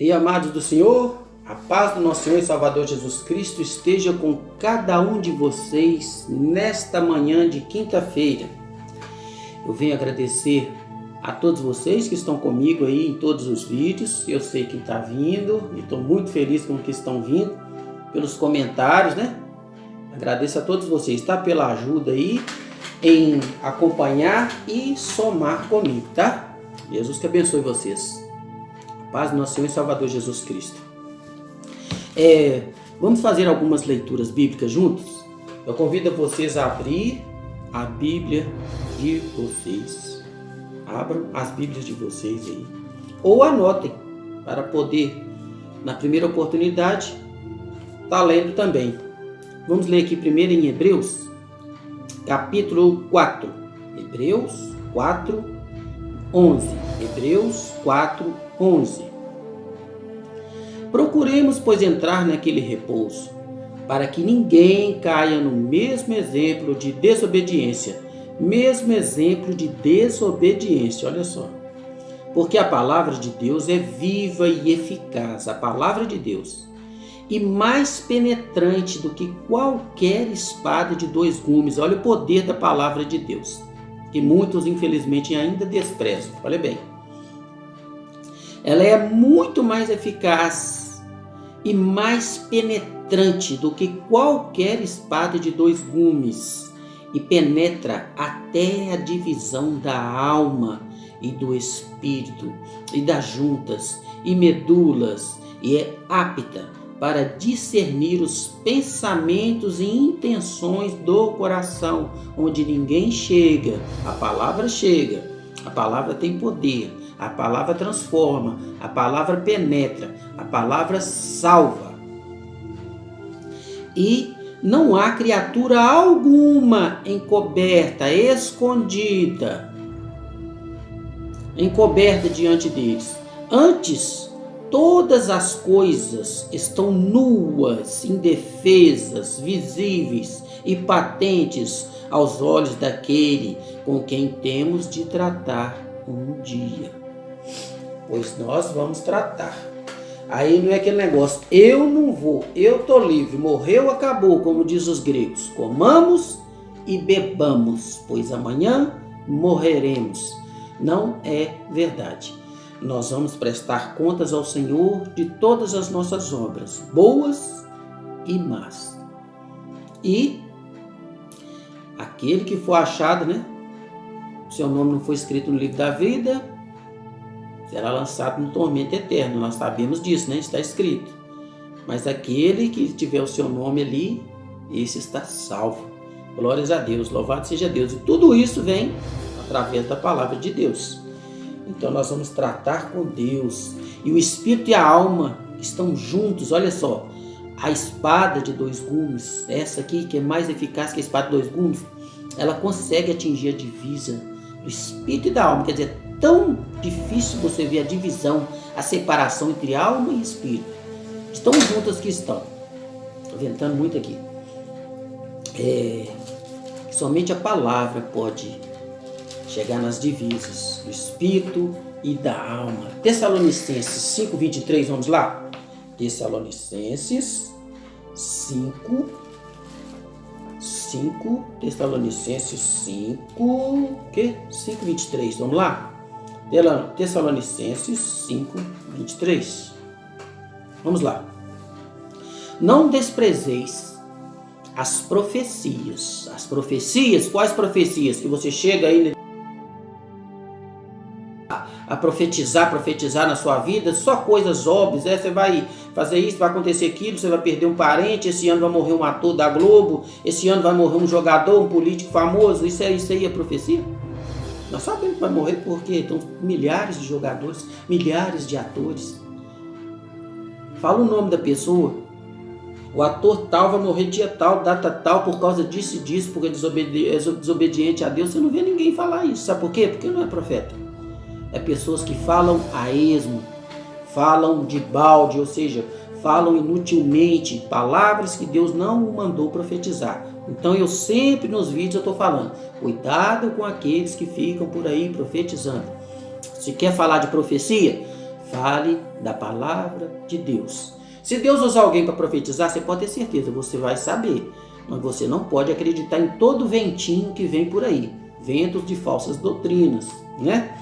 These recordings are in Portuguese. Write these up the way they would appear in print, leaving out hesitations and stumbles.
E amados do Senhor, a paz do nosso Senhor e Salvador Jesus Cristo esteja com cada um de vocês nesta manhã de quinta-feira. Eu venho agradecer a todos vocês que estão comigo aí em todos os vídeos. Eu sei quem está vindo e estou muito feliz com o que estão vindo, pelos comentários, né? Agradeço a todos vocês, tá? Pela ajuda aí em acompanhar e somar comigo, tá? Jesus que abençoe vocês. Paz do nosso Senhor e Salvador Jesus Cristo. Vamos fazer algumas leituras bíblicas juntos? Eu convido vocês a abrir a Bíblia de vocês. Abram as Bíblias de vocês aí. Ou anotem, para poder, na primeira oportunidade, estar lendo também. Vamos ler aqui primeiro em Hebreus, capítulo 4. Hebreus 4, 11. Hebreus 4, 11. Procuremos, pois, entrar naquele repouso, para que ninguém caia no mesmo exemplo de desobediência. Mesmo exemplo de desobediência, olha só. Porque a palavra de Deus é viva e eficaz, a palavra de Deus, e mais penetrante do que qualquer espada de dois gumes. Olha o poder da palavra de Deus, que muitos, infelizmente, ainda desprezam. Olha bem. Ela é muito mais eficaz e mais penetrante do que qualquer espada de dois gumes, e penetra até a divisão da alma e do espírito, e das juntas e medulas, e é apta para discernir os pensamentos e intenções do coração. Onde ninguém chega, a palavra chega. A palavra tem poder, a palavra transforma, a palavra penetra, a palavra salva. E não há criatura alguma encoberta diante deles. Antes, todas as coisas estão nuas, indefesas, visíveis e patentes aos olhos daquele com quem temos de tratar um dia. Pois nós vamos tratar. Aí não é aquele negócio, eu não vou, eu estou livre, morreu, acabou, como diz os gregos. Comamos e bebamos, pois amanhã morreremos. Não é verdade. Nós vamos prestar contas ao Senhor de todas as nossas obras, boas e más. E aquele que for achado, né? Seu nome não foi escrito no livro da vida, será lançado no tormento eterno. Nós sabemos disso, né? Está escrito. Mas aquele que tiver o seu nome ali, esse está salvo. Glórias a Deus, louvado seja Deus. E tudo isso vem através da palavra de Deus. Então nós vamos tratar com Deus. E o espírito e a alma estão juntos, olha só. A espada de dois gumes, essa aqui que é mais eficaz que a espada de dois gumes, ela consegue atingir a divisa do espírito e da alma. Quer dizer, é tão difícil você ver a divisão, a separação entre alma e espírito. Estão juntas que estão. Estou ventando muito aqui. Somente a palavra pode chegar nas divisas do espírito e da alma. Tessalonicenses 5:23, vamos lá? Tessalonicenses 5, Tessalonicenses 5, 5:23, vamos lá? Tessalonicenses 5:23. Vamos lá. Não desprezeis as profecias. As profecias, quais profecias? Que você chega aí a profetizar na sua vida, só coisas óbvias, você vai fazer isso, vai acontecer aquilo, você vai perder um parente, esse ano vai morrer um ator da Globo, esse ano vai morrer um jogador, um político famoso, isso aí é profecia? Nós sabemos que vai morrer porque estão milhares de jogadores, milhares de atores. Fala o nome da pessoa, o ator tal vai morrer dia tal, data tal, por causa disso e disso, porque é desobediente a Deus. Você não vê ninguém falar isso, sabe por quê? Porque não é profeta. É pessoas que falam a esmo, falam de balde, ou seja, falam inutilmente, palavras que Deus não o mandou profetizar. Então eu sempre nos vídeos eu estou falando, cuidado com aqueles que ficam por aí profetizando. Se quer falar de profecia, Fale da palavra de Deus. Se Deus usar alguém para profetizar, você pode ter certeza, você vai saber. Mas você não pode acreditar em todo ventinho que vem por aí. Ventos de falsas doutrinas, né?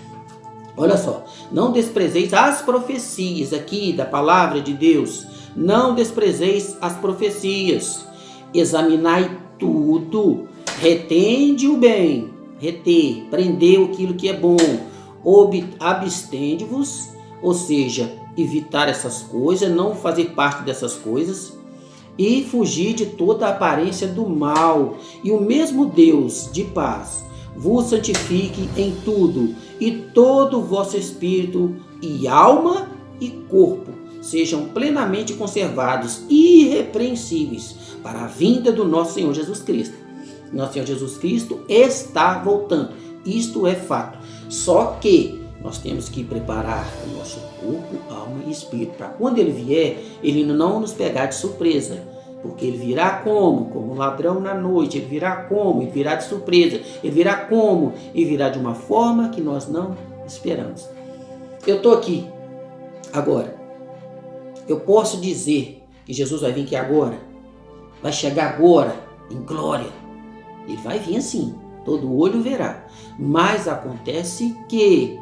Olha só, não desprezeis as profecias aqui da palavra de Deus. Não desprezeis as profecias. Examinai tudo. Retende o bem. Reter, prender aquilo que é bom. Abstende-vos, ou seja, evitar essas coisas, não fazer parte dessas coisas. E fugir de toda a aparência do mal. E o mesmo Deus de paz vos santifique em tudo, e todo o vosso espírito e alma e corpo sejam plenamente conservados, irrepreensíveis, para a vinda do nosso Senhor Jesus Cristo. Nosso Senhor Jesus Cristo está voltando, isto é fato. Só que nós temos que preparar o nosso corpo, alma e espírito, para quando Ele vier, Ele não nos pegar de surpresa. Porque Ele virá como? Como um ladrão na noite. Ele virá como? Ele virá de surpresa. Ele virá como? E virá de uma forma que nós não esperamos. Eu estou aqui agora. Eu posso dizer que Jesus vai vir aqui agora. Vai chegar agora em glória. Ele vai vir assim. Todo olho verá. Mas acontece que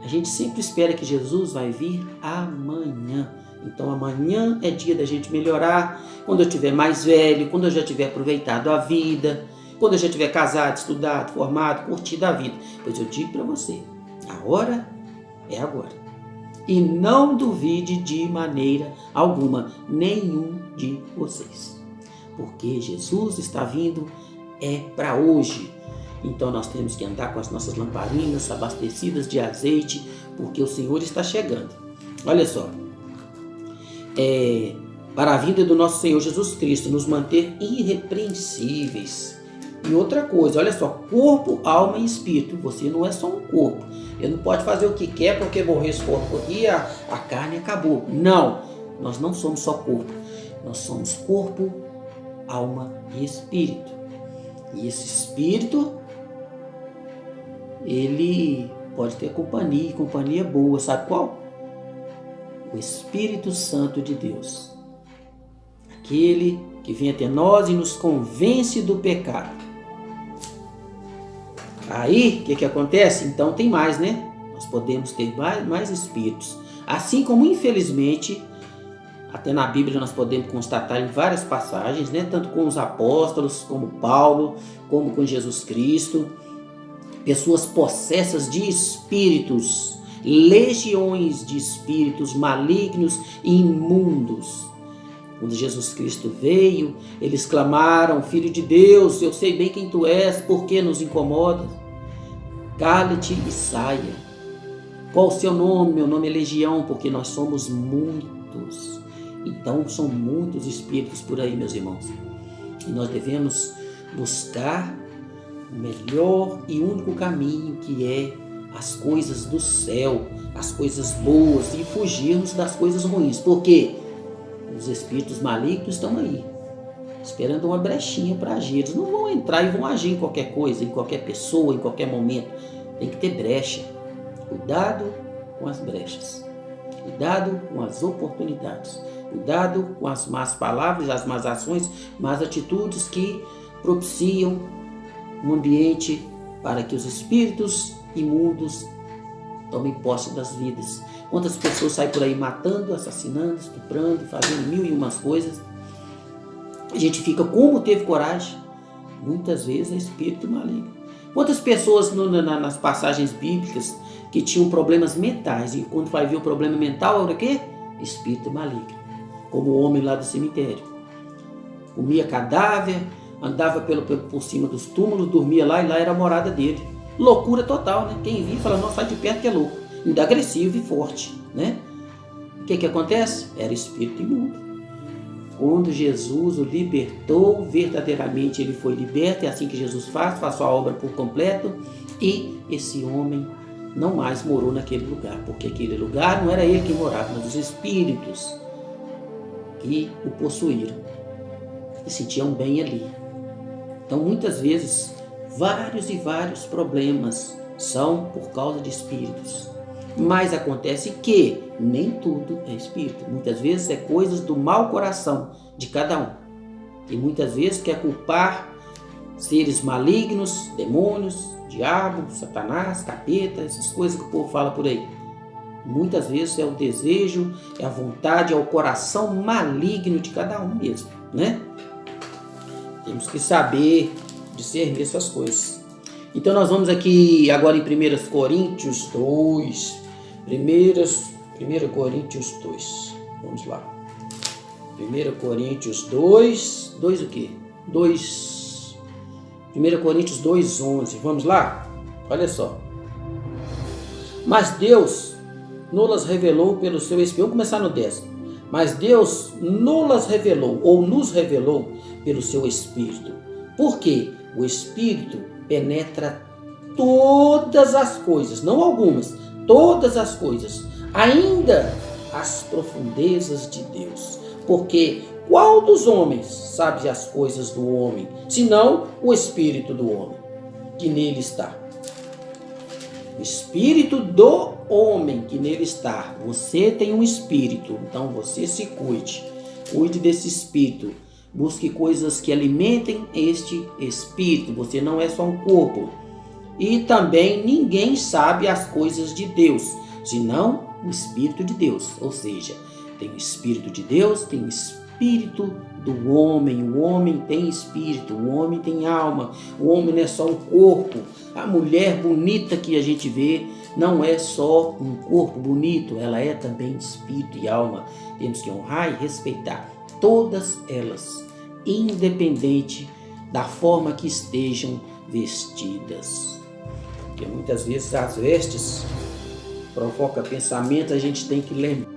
a gente sempre espera que Jesus vai vir amanhã. Então amanhã é dia da gente melhorar, quando eu estiver mais velho, quando eu já tiver aproveitado a vida, quando eu já tiver casado, estudado, formado, curtido a vida. Pois eu digo para você, a hora é agora. E não duvide de maneira alguma, nenhum de vocês. Porque Jesus está vindo para hoje. Então nós temos que andar com as nossas lamparinas abastecidas de azeite, porque o Senhor está chegando. Olha só. Para a vinda do nosso Senhor Jesus Cristo, nos manter irrepreensíveis. E outra coisa, olha só, corpo, alma e espírito. Você não é só um corpo. Ele não pode fazer o que quer porque morreu esse corpo aqui, a carne acabou. Não, nós não somos só corpo. Nós somos corpo, alma e espírito. E esse espírito, ele pode ter companhia boa. Sabe qual? O Espírito Santo de Deus, aquele que vem até nós e nos convence do pecado. Aí, o que acontece? Então tem mais, né? Nós podemos ter mais espíritos. Assim como, infelizmente, até na Bíblia nós podemos constatar em várias passagens, né? Tanto com os apóstolos, como Paulo, como com Jesus Cristo, pessoas possessas de espíritos, legiões de espíritos malignos e imundos. Quando Jesus Cristo veio, eles clamaram: Filho de Deus, eu sei bem quem tu és, por que nos incomodas? Cale-te e saia. Qual o seu nome? Meu nome é Legião, porque nós somos muitos. Então são muitos espíritos por aí, meus irmãos. E nós devemos buscar o melhor e único caminho, que é as coisas do céu, as coisas boas, e fugirmos das coisas ruins. Por quê? Os espíritos malignos estão aí, esperando uma brechinha para agir. Eles não vão entrar e vão agir em qualquer coisa, em qualquer pessoa, em qualquer momento. Tem que ter brecha. Cuidado com as brechas. Cuidado com as oportunidades. Cuidado com as más palavras, as más ações, más atitudes que propiciam um ambiente para que os espíritos imundos tomem posse das vidas. Quantas pessoas saem por aí matando, assassinando, estuprando, fazendo mil e umas coisas. A gente fica, como teve coragem? Muitas vezes é espírito maligno. Quantas pessoas nas passagens bíblicas que tinham problemas mentais, e quando vai ver o problema mental, era o quê? Espírito maligno. Como o homem lá do cemitério. Comia cadáver, andava por cima dos túmulos, dormia lá, e lá era a morada dele. Loucura total, né? Quem via fala: não, sai de perto que é louco. Ainda agressivo e forte, né? O que acontece? Era espírito imundo. Quando Jesus o libertou, verdadeiramente ele foi liberto. É assim que Jesus faz a obra por completo. E esse homem não mais morou naquele lugar, porque aquele lugar não era ele que morava, mas os espíritos que o possuíram e sentiam bem ali. Então, muitas vezes, vários e vários problemas são por causa de espíritos. Mas acontece que nem tudo é espírito. Muitas vezes é coisas do mau coração de cada um. E muitas vezes quer culpar seres malignos, demônios, diabo, satanás, capeta, essas coisas que o povo fala por aí. Muitas vezes é o desejo, é a vontade, é o coração maligno de cada um mesmo, né? Temos que saber discernir essas coisas. Então nós vamos aqui agora em 1 Coríntios 2. 1 Coríntios 2. Vamos lá. 1 Coríntios 2. 2 o quê? 2. 1 Coríntios 2:11. Vamos lá? Olha só. Mas Deus nos revelou pelo seu Espírito. Vamos começar no 10. Mas Deus nos revelou, ou nos revelou pelo seu Espírito. Porque o Espírito penetra todas as coisas, não algumas, todas as coisas, ainda as profundezas de Deus. Porque qual dos homens sabe as coisas do homem, senão o Espírito do homem, que nele está? O Espírito do homem que nele está. Você tem um Espírito, então você se cuide. Cuide desse Espírito. Busque coisas que alimentem este Espírito. Você não é só um corpo. E também ninguém sabe as coisas de Deus, senão o Espírito de Deus. Ou seja, tem o Espírito de Deus, tem o Espírito do homem. O homem tem espírito, o homem tem alma. O homem não é só um corpo. A mulher bonita que a gente vê não é só um corpo bonito, ela é também espírito e alma. Temos que honrar e respeitar todas elas, independente da forma que estejam vestidas. Porque muitas vezes as vestes provocam pensamento, a gente tem que lembrar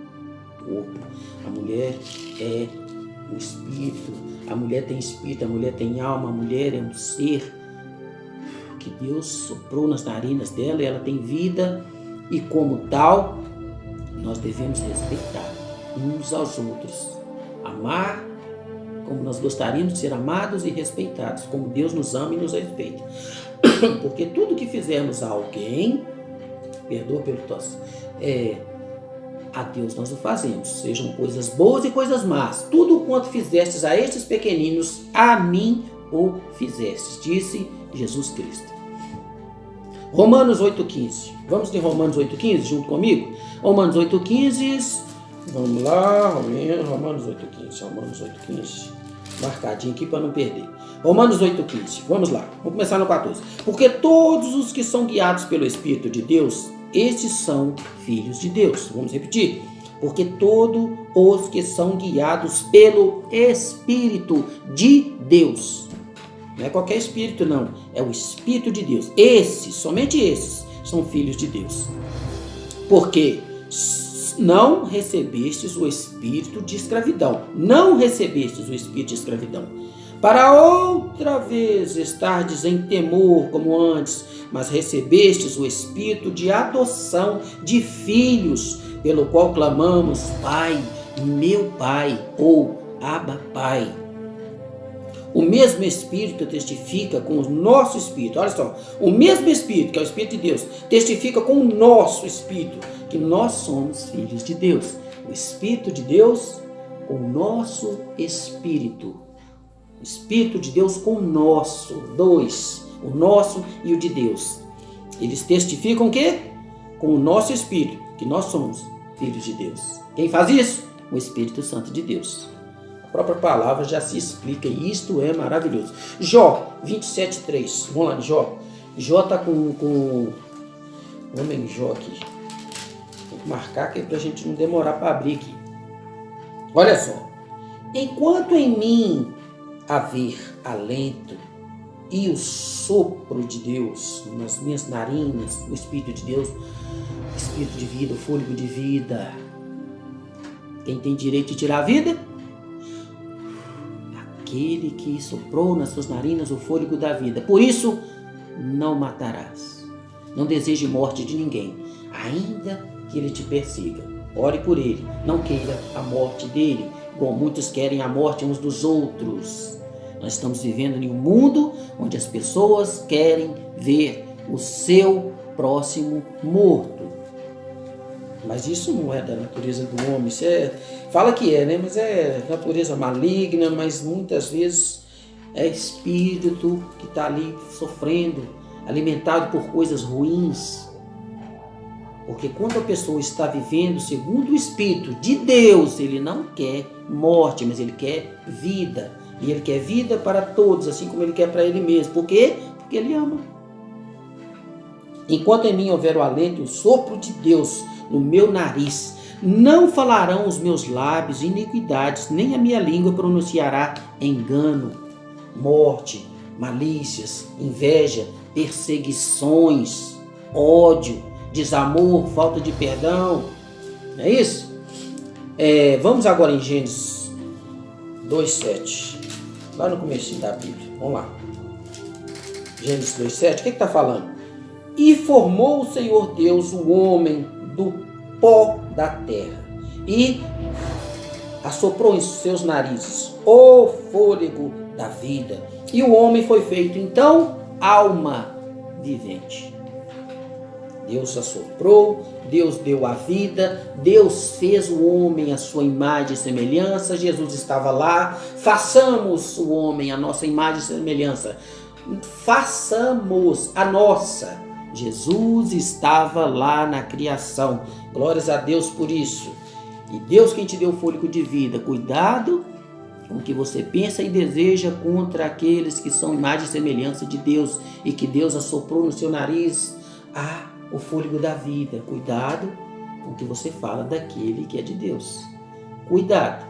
o corpo. A mulher é um espírito, a mulher tem espírito, a mulher tem alma, a mulher é um ser que Deus soprou nas narinas dela, e ela tem vida, e como tal, nós devemos respeitar uns aos outros, amar como nós gostaríamos de ser amados e respeitados, como Deus nos ama e nos respeita. Porque tudo que fizermos a alguém, perdoa pelo tosse, a Deus nós o fazemos, sejam coisas boas e coisas más. Tudo quanto fizestes a estes pequeninos, a mim o fizestes, disse Jesus Cristo. Romanos 8,15. Vamos de Romanos 8,15 junto comigo? Romanos 8,15. Vamos lá, Romanos 8,15. Romanos 8,15. Marcadinho aqui para não perder. Romanos 8,15. Vamos lá. Vamos começar no 14. Porque todos os que são guiados pelo Espírito de Deus, estes são filhos de Deus. Vamos repetir. Porque todos os que são guiados pelo Espírito de Deus. Não é qualquer espírito, não. É o Espírito de Deus. Esses, somente esses, são filhos de Deus. Porque não recebestes o espírito de escravidão. Não recebestes o espírito de escravidão. Para outra vez estardes em temor, como antes, mas recebestes o espírito de adoção de filhos, pelo qual clamamos, Pai, meu Pai, ou Abba, Pai. O mesmo Espírito testifica com o nosso Espírito. Olha só, o mesmo Espírito, que é o Espírito de Deus, testifica com o nosso Espírito que nós somos filhos de Deus. O Espírito de Deus com o nosso Espírito. O Espírito de Deus com o nosso. Dois. O nosso e o de Deus. Eles testificam o quê? Com o nosso Espírito, que nós somos filhos de Deus. Quem faz isso? O Espírito Santo de Deus. A própria palavra já se explica e isto é maravilhoso. Jó 27,3. Vamos lá, Jó. Jó está com o homem Jó aqui. Vou marcar aqui para a gente não demorar para abrir aqui. Olha só. Enquanto em mim haver alento e o sopro de Deus nas minhas narinas, o Espírito de Deus, o Espírito de vida, o fôlego de vida. Quem tem direito de tirar a vida? Aquele que soprou nas suas narinas o fôlego da vida. Por isso, não matarás. Não deseje morte de ninguém, ainda que ele te persiga. Ore por ele, não queira a morte dele, como muitos querem a morte uns dos outros. Nós estamos vivendo em um mundo onde as pessoas querem ver o seu próximo morto. Mas isso não é da natureza do homem. Isso fala que é, né? Mas é natureza maligna, mas muitas vezes é espírito que está ali sofrendo, alimentado por coisas ruins. Porque quando a pessoa está vivendo segundo o Espírito de Deus, ele não quer morte, mas ele quer vida. E ele quer vida para todos, assim como ele quer para ele mesmo. Por quê? Porque ele ama. Enquanto em mim houver o alento, o sopro de Deus no meu nariz, não falarão os meus lábios iniquidades, nem a minha língua pronunciará engano, morte, malícias, inveja, perseguições, ódio, desamor, falta de perdão. Não é isso? Vamos agora em Gênesis 2:7. Lá no começo da Bíblia. Vamos lá. Gênesis 2:7. O que está falando? E formou o Senhor Deus o homem do pó da terra e assoprou em seus narizes o fôlego da vida. E o homem foi feito então alma vivente. Deus assoprou, Deus deu a vida, Deus fez o homem à sua imagem e semelhança. Jesus estava lá. Façamos o homem à nossa imagem e semelhança. Façamos a nossa. Jesus estava lá na criação. Glórias a Deus por isso. E Deus quem te deu o fôlego de vida. Cuidado com o que você pensa e deseja contra aqueles que são imagem e semelhança de Deus e que Deus assoprou no seu nariz o fôlego da vida. Cuidado com o que você fala daquele que é de Deus. Cuidado.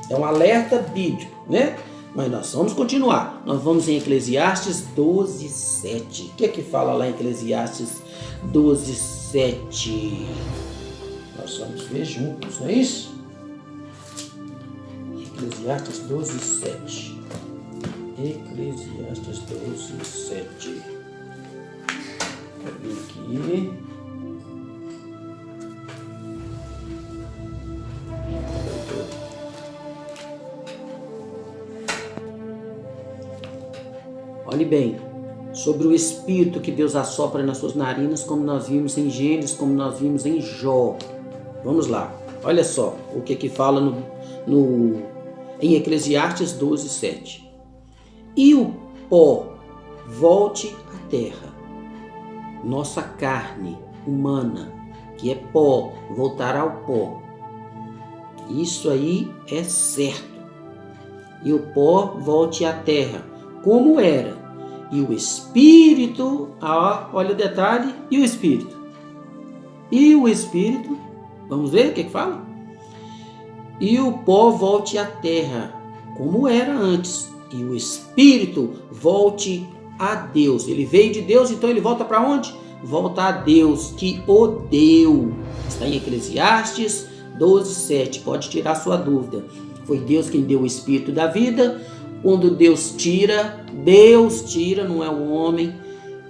É um alerta bíblico, né? Mas nós vamos continuar. Nós vamos em Eclesiastes 12:7. O que é que fala lá em Eclesiastes 12:7? Nós vamos ver juntos, não é isso? Eclesiastes 12:7. Eclesiastes 12:7. Cadê aqui? Olhe bem, sobre o Espírito que Deus assopra nas suas narinas, como nós vimos em Gênesis, como nós vimos em Jó. Vamos lá, olha só o que fala em Eclesiastes 12:7. E o pó volte à terra, nossa carne humana, que é pó, voltará ao pó. Isso aí é certo. E o pó volte à terra, como era. E o Espírito, olha o detalhe, e o Espírito. E o Espírito, vamos ver o que fala? E o pó volte à terra, como era antes. E o Espírito volte a Deus. Ele veio de Deus, então ele volta para onde? Volta a Deus, que o deu. Está em Eclesiastes 12:7. Pode tirar sua dúvida. Foi Deus quem deu o Espírito da vida. Quando Deus tira, não é o homem,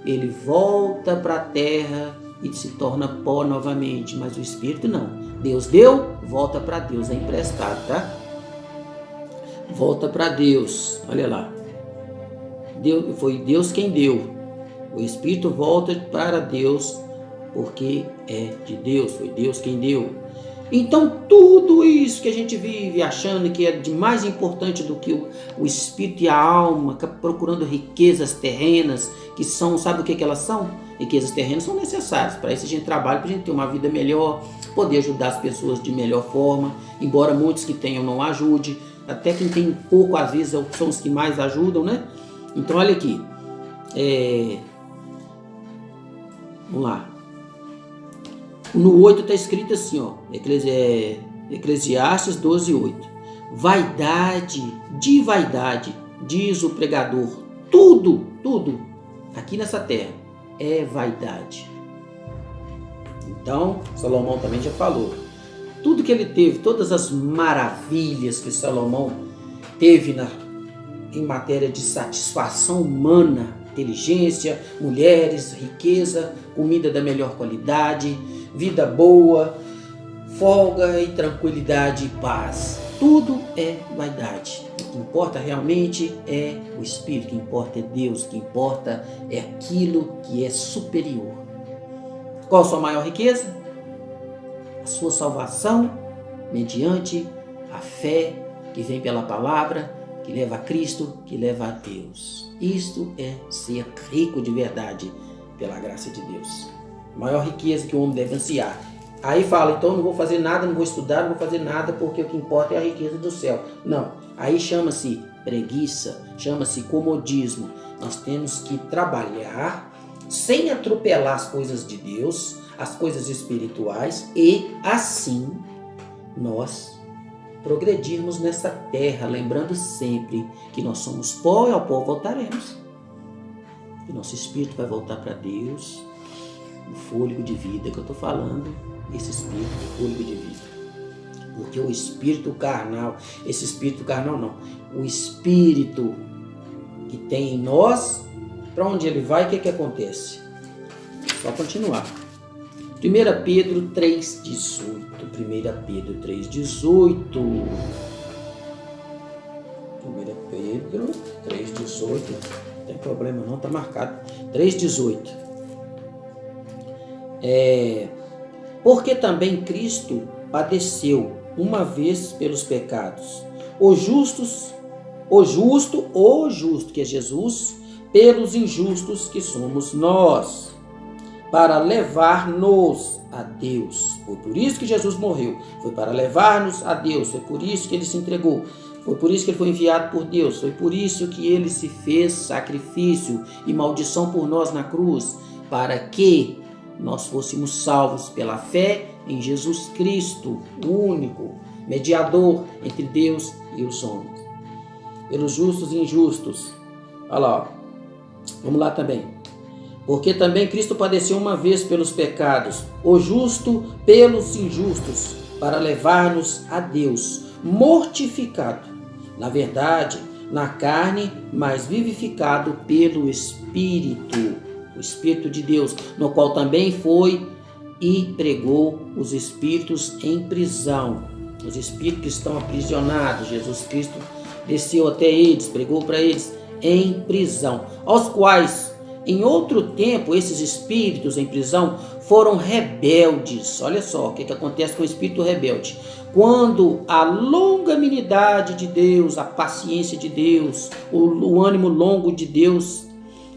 ele volta para a terra e se torna pó novamente, mas o Espírito não. Deus deu, volta para Deus, é emprestado, tá? Volta para Deus, olha lá. Foi Deus quem deu. O Espírito volta para Deus porque é de Deus, foi Deus quem deu. Então tudo isso que a gente vive achando que é de mais importante do que o espírito e a alma, procurando riquezas terrenas, que são, sabe o que elas são? Riquezas terrenas são necessárias, para isso a gente trabalha, para a gente ter uma vida melhor, poder ajudar as pessoas de melhor forma, embora muitos que tenham não ajude, até quem tem pouco às vezes são os que mais ajudam, né? Então olha aqui, vamos lá. No 8 está escrito assim, Eclesiastes 12:8. Vaidade, de vaidade, diz o pregador, tudo aqui nessa terra é vaidade. Então, Salomão também já falou. Tudo que ele teve, todas as maravilhas que Salomão teve em matéria de satisfação humana, inteligência, mulheres, riqueza, comida da melhor qualidade, vida boa, folga e tranquilidade e paz. Tudo é vaidade. O que importa realmente é o Espírito, o que importa é Deus, o que importa é aquilo que é superior. Qual a sua maior riqueza? a sua salvação mediante a fé que vem pela palavra, que leva a Cristo, que leva a Deus. Isto é ser rico de verdade pela graça de Deus. A maior riqueza que o homem deve ansiar. Aí fala, então não vou fazer nada, não vou estudar, não vou fazer nada, porque o que importa é a riqueza do céu. Não, aí chama-se preguiça, chama-se comodismo. Nós temos que trabalhar sem atropelar as coisas de Deus, as coisas espirituais, e assim nós progredirmos nessa terra, lembrando sempre que nós somos pó e ao pó voltaremos. E nosso espírito vai voltar para Deus, o fôlego de vida que eu estou falando, esse espírito de fôlego de vida. Porque o espírito carnal, esse espírito carnal não, o espírito que tem em nós, para onde ele vai, o que acontece? Só continuar. 1 Pedro 3,18. 1 Pedro 3,18. 1 Pedro 3,18. Não tem problema não, está marcado. 3,18. Porque também Cristo padeceu uma vez pelos pecados, o justo, que é Jesus, pelos injustos, que somos nós, para levar-nos a Deus. Foi por isso que Jesus morreu. Foi para levar-nos a Deus. Foi por isso que ele se entregou. Foi por isso que ele foi enviado por Deus. Foi por isso que ele se fez sacrifício e maldição por nós na cruz, para que nós fôssemos salvos pela fé em Jesus Cristo, o único mediador entre Deus e os homens. Pelos justos e injustos. Olha lá. Vamos lá também. Porque também Cristo padeceu uma vez pelos pecados, o justo pelos injustos, para levar-nos a Deus, mortificado, na verdade, na carne, mas vivificado pelo Espírito, o Espírito de Deus, no qual também foi e pregou os espíritos em prisão, os espíritos que estão aprisionados. Jesus Cristo desceu até eles, pregou para eles em prisão, aos quais em outro tempo, esses espíritos em prisão foram rebeldes. Olha só o que acontece com o espírito rebelde. Quando a longanimidade de Deus, a paciência de Deus, o ânimo longo de Deus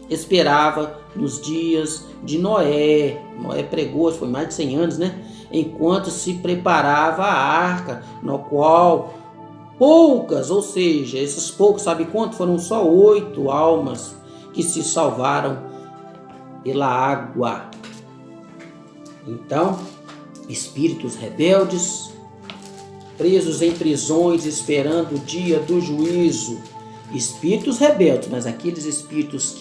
esperava nos dias de Noé. Noé pregou, foi mais de 100 anos, né? Enquanto se preparava a arca, no qual poucas, ou seja, esses poucos, sabe quanto? Foram só 8 almas que se salvaram pela água. Então, espíritos rebeldes, presos em prisões, esperando o dia do juízo. Espíritos rebeldes, mas aqueles espíritos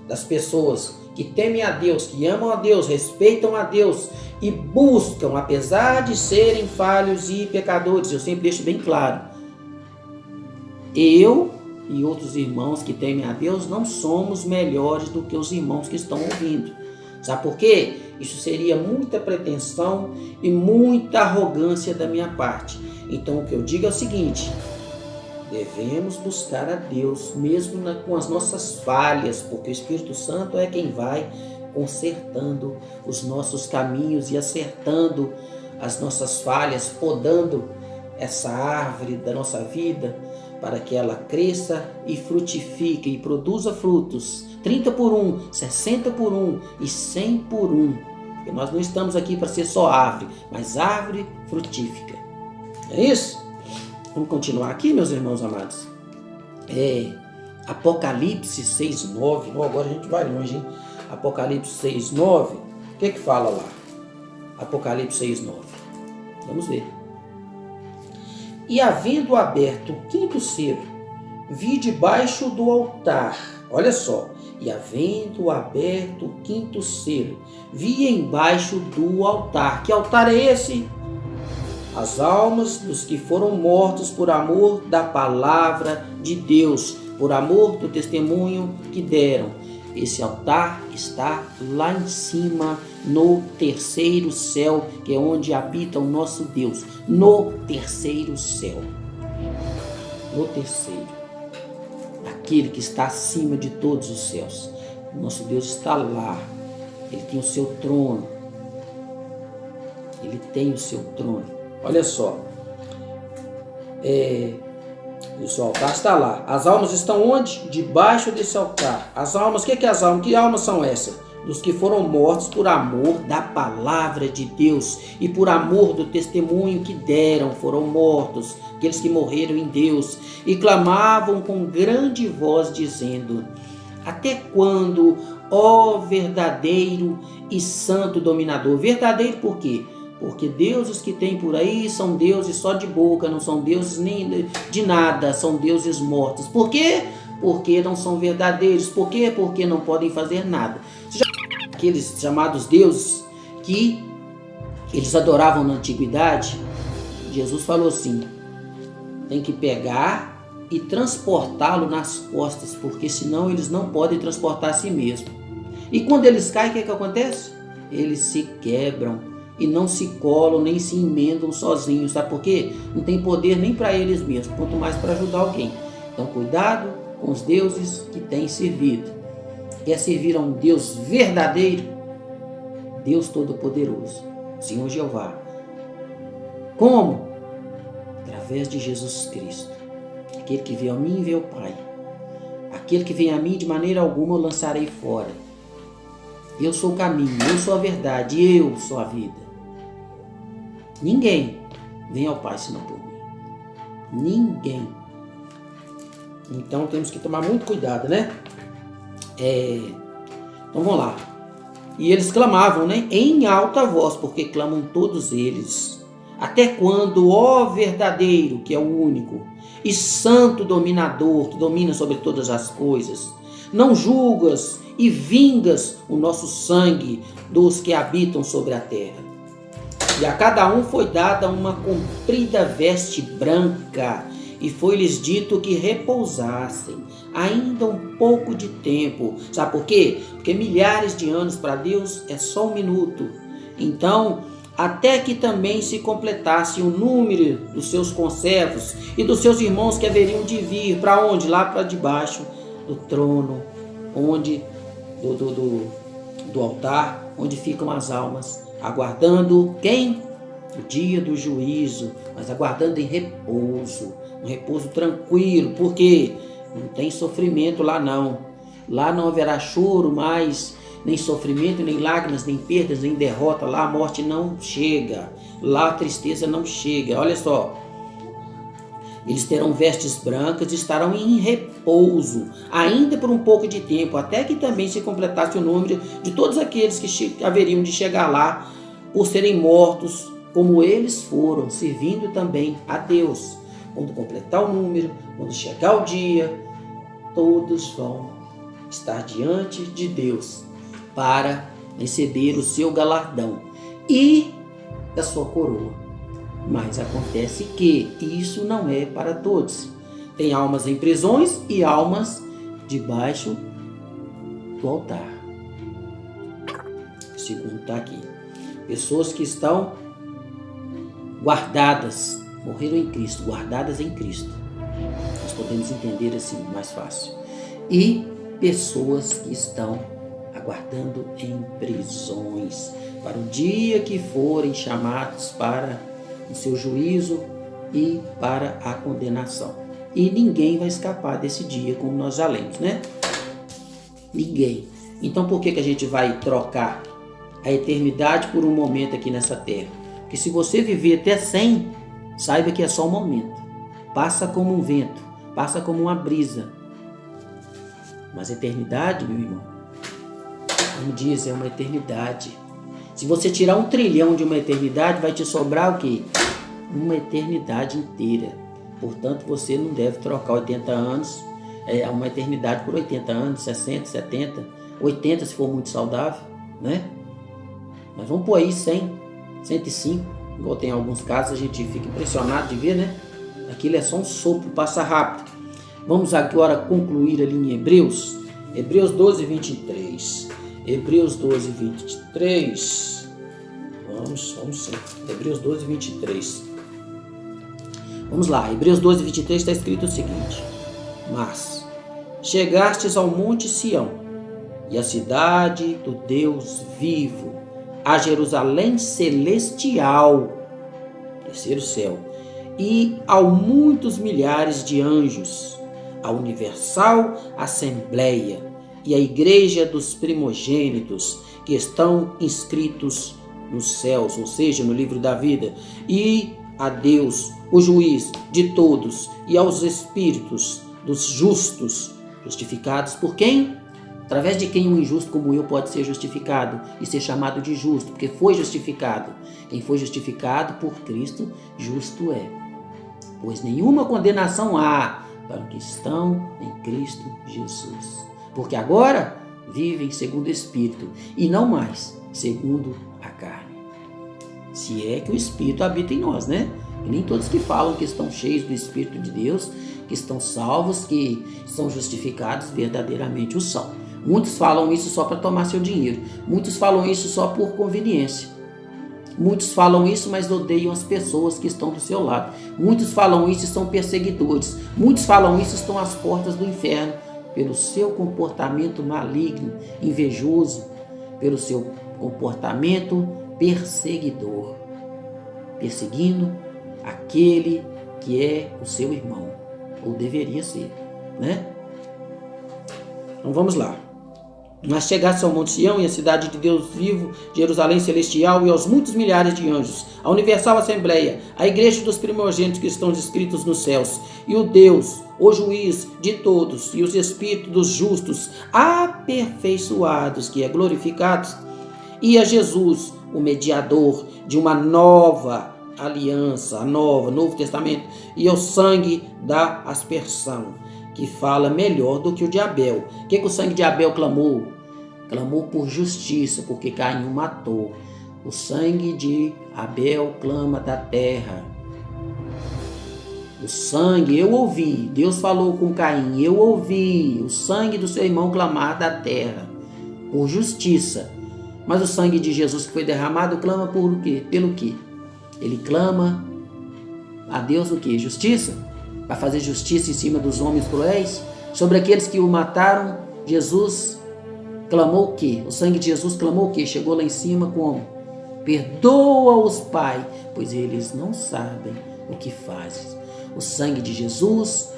das pessoas que temem a Deus, que amam a Deus, respeitam a Deus e buscam, apesar de serem falhos e pecadores. Eu sempre deixo bem claro. Eu e outros irmãos que temem a Deus não somos melhores do que os irmãos que estão ouvindo. Sabe por quê? Isso seria muita pretensão e muita arrogância da minha parte. Então o que eu digo é o seguinte: devemos buscar a Deus mesmo com as nossas falhas, porque o Espírito Santo é quem vai consertando os nossos caminhos e acertando as nossas falhas, podando essa árvore da nossa vida, para que ela cresça e frutifique e produza frutos, 30 por 1, 60 por 1 e 100 por 1. Porque nós não estamos aqui para ser só árvore, mas árvore frutífica. É isso? Vamos continuar aqui, meus irmãos amados. Apocalipse 6:9. Agora a gente vai longe, hein? Apocalipse 6:9. O que fala lá? Apocalipse 6:9. Vamos ver. E havendo aberto o 5º selo, vi debaixo do altar, olha só, e havendo aberto o 5º selo, vi embaixo do altar. Que altar é esse? As almas dos que foram mortos por amor da palavra de Deus, por amor do testemunho que deram. Esse altar está lá em cima, no 3º céu, que é onde habita o nosso Deus. No 3º céu. No 3º. Aquele que está acima de todos os céus. O nosso Deus está lá. Ele tem o seu trono. Ele tem o seu trono. Olha só. O altar está lá. As almas estão onde? Debaixo desse altar. As almas, o que é as almas? Que almas são essas? Dos que foram mortos por amor da palavra de Deus e por amor do testemunho que deram, foram mortos, aqueles que morreram em Deus, e clamavam com grande voz, dizendo: até quando, ó verdadeiro e santo dominador? Verdadeiro por quê? Porque deuses que tem por aí são deuses só de boca, não são deuses nem de nada, são deuses mortos. Por quê? Porque não são verdadeiros. Por quê? Porque não podem fazer nada. Aqueles chamados deuses que eles adoravam na antiguidade, Jesus falou assim: tem que pegar e transportá-lo nas costas, porque senão eles não podem transportar a si mesmo. E quando eles caem, o que acontece? Eles se quebram e não se colam nem se emendam sozinhos. Sabe por quê? Não tem poder nem para eles mesmos, quanto mais para ajudar alguém. Então cuidado com os deuses que têm servido. Quer servir a um Deus verdadeiro? Deus Todo-Poderoso, Senhor Jeová. Como? Através de Jesus Cristo. Aquele que veio a mim e veio ao Pai. Aquele que vem a mim, de maneira alguma eu lançarei fora. Eu sou o caminho, eu sou a verdade, eu sou a vida. Ninguém vem ao Pai senão por mim. Ninguém. Então temos que tomar muito cuidado, né? Então vamos lá. E eles clamavam, né? Em alta voz, porque clamam todos eles. Até quando, ó verdadeiro, que é o único, e santo dominador, que domina sobre todas as coisas, não julgas e vingas o nosso sangue dos que habitam sobre a terra. E a cada um foi dada uma comprida veste branca, e foi-lhes dito que repousassem ainda um pouco de tempo. Sabe por quê? Porque milhares de anos para Deus é só um minuto. Então, até que também se completasse o número dos seus conservos e dos seus irmãos que haveriam de vir. Para onde? Lá para debaixo do trono, onde do altar, onde ficam as almas, aguardando quem? O dia do juízo, mas aguardando em repouso, um repouso tranquilo, porque não tem sofrimento lá não. Lá não haverá choro mais, nem sofrimento, nem lágrimas, nem perdas, nem derrota. Lá a morte não chega, lá a tristeza não chega. Olha só, eles terão vestes brancas e estarão em repouso, ainda por um pouco de tempo, até que também se completasse o número de todos aqueles que haveriam de chegar lá, por serem mortos, como eles foram, servindo também a Deus. Quando completar o número, quando chegar o dia, todos vão estar diante de Deus para receber o seu galardão e a sua coroa. Mas acontece que isso não é para todos. Tem almas em prisões e almas debaixo do altar. O segundo está aqui. Pessoas que estão guardadas, morreram em Cristo, guardadas em Cristo. Nós podemos entender assim mais fácil. E pessoas que estão aguardando em prisões, para o dia que forem chamados para o seu juízo e para a condenação. E ninguém vai escapar desse dia, como nós já lemos, né? Ninguém. Então por que a gente vai trocar a eternidade por um momento aqui nessa terra? Porque se você viver até 100, saiba que é só um momento. Passa como um vento, passa como uma brisa. Mas a eternidade, meu irmão, como diz, é uma eternidade. Se você tirar 1 trilhão de uma eternidade, vai te sobrar o quê? Uma eternidade inteira. Portanto, você não deve trocar 80 anos, uma eternidade por 80 anos, 60, 70, 80 se for muito saudável, né? Mas vamos pôr aí 100, 105, igual tem em alguns casos, a gente fica impressionado de ver, né? Aquilo é só um sopro, passa rápido. Vamos agora concluir ali em Hebreus. Hebreus 12, 23. Hebreus 12, 23. Vamos sim. Hebreus 12, 23. Vamos lá. Hebreus 12, 23 está escrito o seguinte: mas chegastes ao monte Sião e à cidade do Deus vivo, a Jerusalém celestial, terceiro céu, e ao muitos milhares de anjos, a universal assembleia e a igreja dos primogênitos que estão inscritos nos céus, ou seja, no livro da vida, e a Deus, o juiz de todos, e aos espíritos dos justos, justificados por quem? Através de quem um injusto como eu pode ser justificado e ser chamado de justo, porque foi justificado. Quem foi justificado por Cristo, justo é. Pois nenhuma condenação há para os que estão em Cristo Jesus. Porque agora vivem segundo o Espírito e não mais segundo a carne. Se é que o Espírito habita em nós, né? E nem todos que falam que estão cheios do Espírito de Deus, que estão salvos, que são justificados, verdadeiramente o são. Muitos falam isso só para tomar seu dinheiro. Muitos falam isso só por conveniência. Muitos falam isso, mas odeiam as pessoas que estão do seu lado. Muitos falam isso e são perseguidores. Muitos falam isso e estão às portas do inferno pelo seu comportamento maligno, invejoso, pelo seu comportamento perseguidor, perseguindo aquele que é o seu irmão, ou deveria ser, né? Então vamos lá. Mas chegasse ao Monte Sião e à cidade de Deus vivo, Jerusalém celestial, e aos muitos milhares de anjos, a universal assembleia, a igreja dos primogênitos que estão escritos nos céus, e o Deus, o juiz de todos, e os espíritos dos justos, aperfeiçoados, que é glorificados, e a Jesus, o mediador de uma nova aliança, Novo Testamento, e ao sangue da aspersão, que fala melhor do que o de Abel. O que o sangue de Abel clamou? Clamou por justiça, porque Caim o matou. O sangue de Abel clama da terra. O sangue, eu ouvi, Deus falou com Caim, eu ouvi o sangue do seu irmão clamar da terra, por justiça. Mas o sangue de Jesus que foi derramado clama por o quê? Pelo quê? Ele clama a Deus o quê? Justiça? Para fazer justiça em cima dos homens cruéis? Sobre aqueles que o mataram, Jesus clamou o quê? O sangue de Jesus clamou o quê? Chegou lá em cima como? Perdoa-os, Pai, pois eles não sabem o que fazem. O sangue de Jesus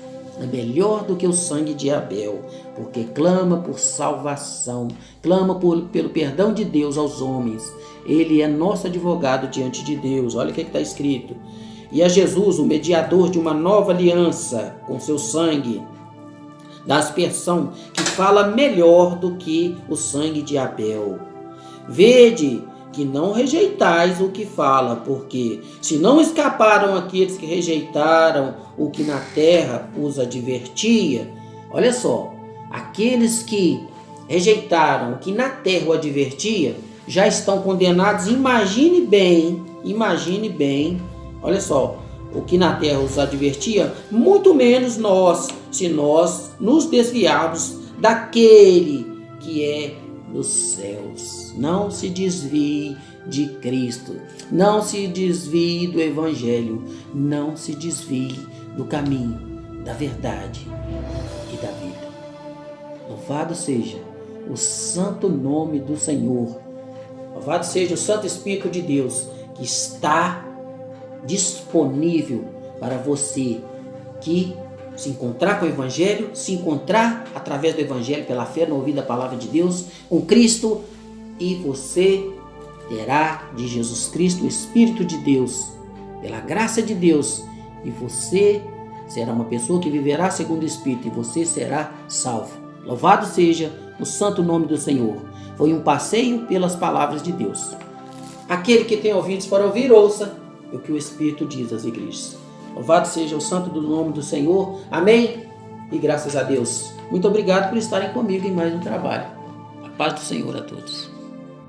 é melhor do que o sangue de Abel, porque clama por salvação, clama pelo perdão de Deus aos homens. Ele é nosso advogado diante de Deus. Olha o que está escrito. E a Jesus, o mediador de uma nova aliança, com seu sangue, da aspersão, que fala melhor do que o sangue de Abel. Vede que não rejeitais o que fala, porque se não escaparam aqueles que rejeitaram o que na terra os advertia, olha só, aqueles que rejeitaram o que na terra o advertia, já estão condenados. Imagine bem, olha só, o que na terra os advertia, muito menos nós, se nós nos desviarmos daquele que é dos céus. Não se desvie de Cristo, não se desvie do Evangelho, não se desvie do caminho, da verdade e da vida. Louvado seja o santo nome do Senhor, louvado seja o Santo Espírito de Deus, que está disponível para você que se encontrar com o Evangelho, se encontrar através do Evangelho, pela fé no ouvir da palavra de Deus, com Cristo, e você terá de Jesus Cristo o Espírito de Deus, pela graça de Deus, e você será uma pessoa que viverá segundo o Espírito, e você será salvo. Louvado seja o santo nome do Senhor. Foi um passeio pelas palavras de Deus. Aquele que tem ouvidos para ouvir, ouça o que o Espírito diz às igrejas. Louvado seja o santo do nome do Senhor. Amém? E graças a Deus. Muito obrigado por estarem comigo em mais um trabalho. A paz do Senhor a todos.